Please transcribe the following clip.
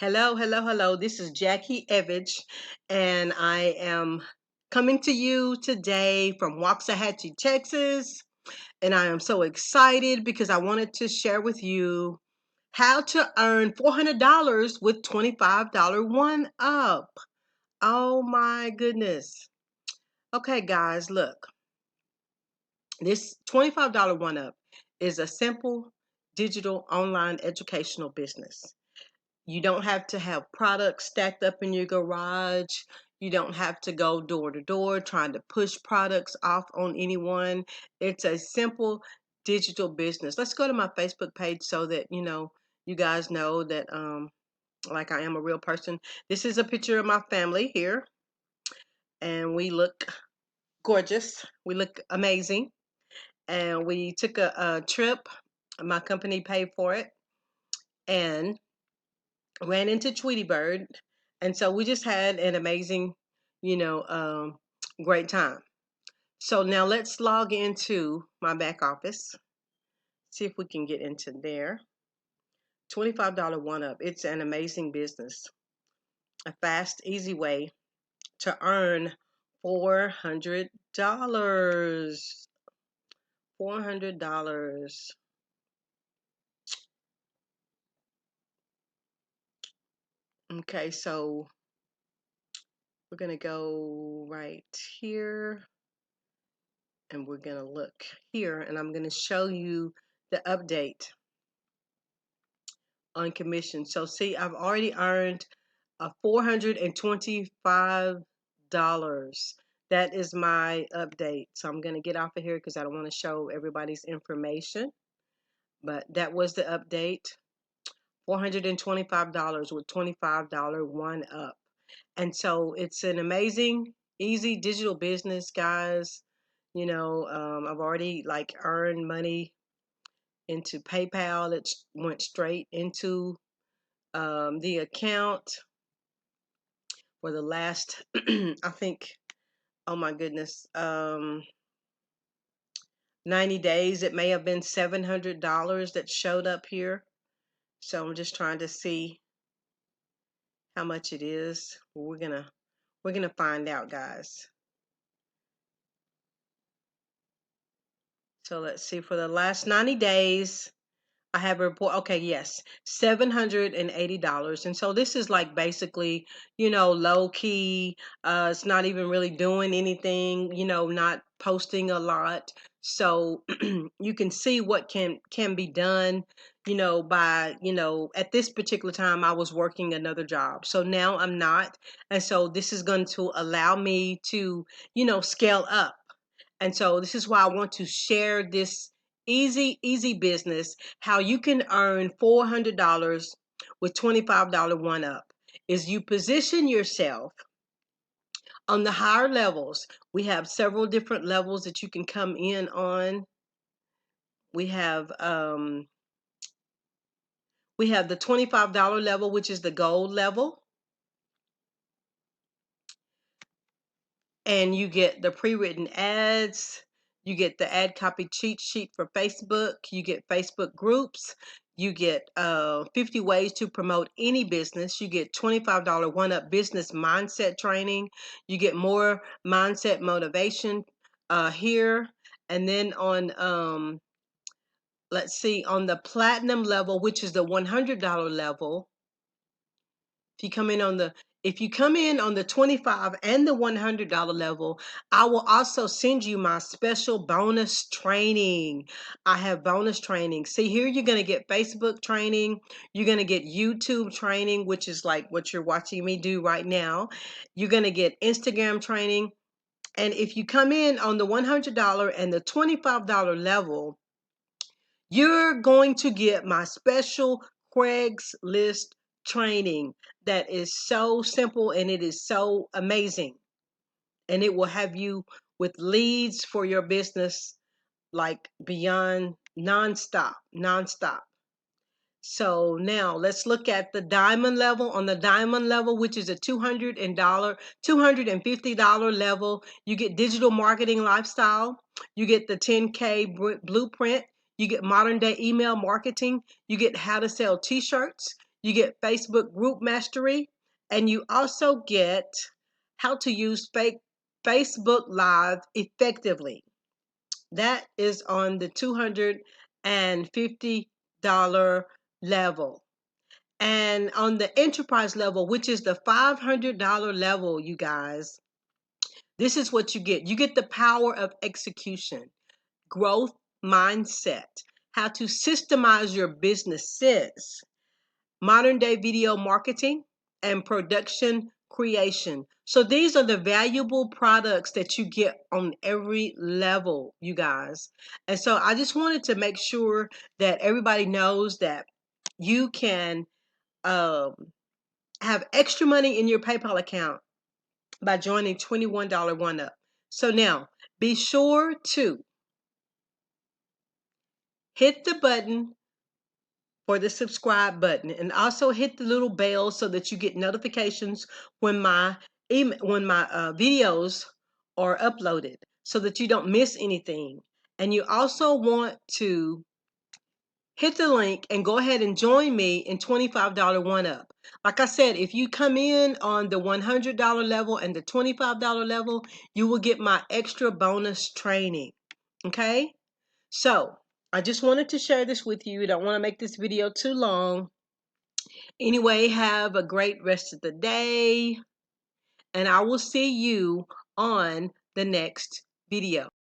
Hello, hello, hello. This is Jackie Evich, and I am coming to you today from Waxahachie, Texas. And I am so excited because I wanted to share with you how to earn $400 with $25 one up. Oh my goodness. Okay, guys, look, this $25 one up is a simple digital online educational business. You don't have to have products stacked up in your garage. You don't have to go door to door trying to push products off on anyone. It's a simple digital business. Let's go to my Facebook page so that you guys know that like I am a real person. This is a picture of my family here, and we look gorgeous. We look amazing, and we took a trip. My company paid for it, and ran into Tweety Bird, and so we just had an amazing, you know, um, great time. So now let's log into my back office. See if we can get into there. $25 one up. It's an amazing business. A fast, easy way to earn $400. $400. Okay, so we're gonna go right here, and we're going to look here, and I'm going to show you the update on commission. So see, I've already earned $425. That is my update. So I'm going to get off of here because I don't want to show everybody's information, but that was the update. $425 with $25 one up. And so it's an amazing, easy digital business, guys. I've already earned money into PayPal. It went straight into the account for the last, I think, oh my goodness, 90 days. It may have been $700 that showed up here. So I'm just trying to see how much it is. We're gonna find out, guys. So let's see, for the last 90 days, I have a report. Okay, yes, $780. And so this is like basically, low key. It's not even really doing anything, not posting a lot. So you can see what can be done, by, at this particular time I was working another job. So now I'm not. And so this is going to allow me to, scale up. And so this is why I want to share this easy business, how you can earn $400 with $25 one up. Is you position yourself on the higher levels. We have several different levels that you can come in on. We have the $25 level, which is the gold level. And you get the pre-written ads, you get the ad copy cheat sheet for Facebook, you get Facebook groups, you get 50 ways to promote any business, you get $25 one-up business mindset training, you get more mindset motivation here. And then on, let's see, on the platinum level, which is the $100 level, if you come in on the 25 and the $100 level, I will also send you my special bonus training. I have bonus training. See, here you're going to get Facebook training. You're going to get YouTube training, which is like what you're watching me do right now. You're going to get Instagram training. And if you come in on the $100 and the $25 level, you're going to get my special Craigslist training that is so simple, and it is so amazing. And it will have you with leads for your business like beyond nonstop. So now let's look at the diamond level. On the diamond level, which is a $250 level, you get digital marketing lifestyle. You get the 10K blueprint. You get modern day email marketing. You get how to sell t-shirts. You get Facebook group mastery, and you also get how to use Facebook Live effectively. That is on the $250 level. And on the enterprise level, which is the $500 level, you guys, this is what you get. You get the power of execution, growth mindset, how to systemize your businesses, modern day video marketing, and production creation. So these are the valuable products that you get on every level, you guys. And so I just wanted to make sure that everybody knows that you can um, have extra money in your PayPal account by joining $21 One Up. So now be sure to hit the button for the subscribe button, and also hit the little bell so that you get notifications when my videos are uploaded, so that you don't miss anything. And you also want to hit the link and go ahead and join me in $25 One Up. Like I said, if you come in on the $100 level and the $25 level, you will get my extra bonus training. Okay? So I just wanted to share this with you. I don't want to make this video too long. Anyway, have a great rest of the day, and I will see you on the next video.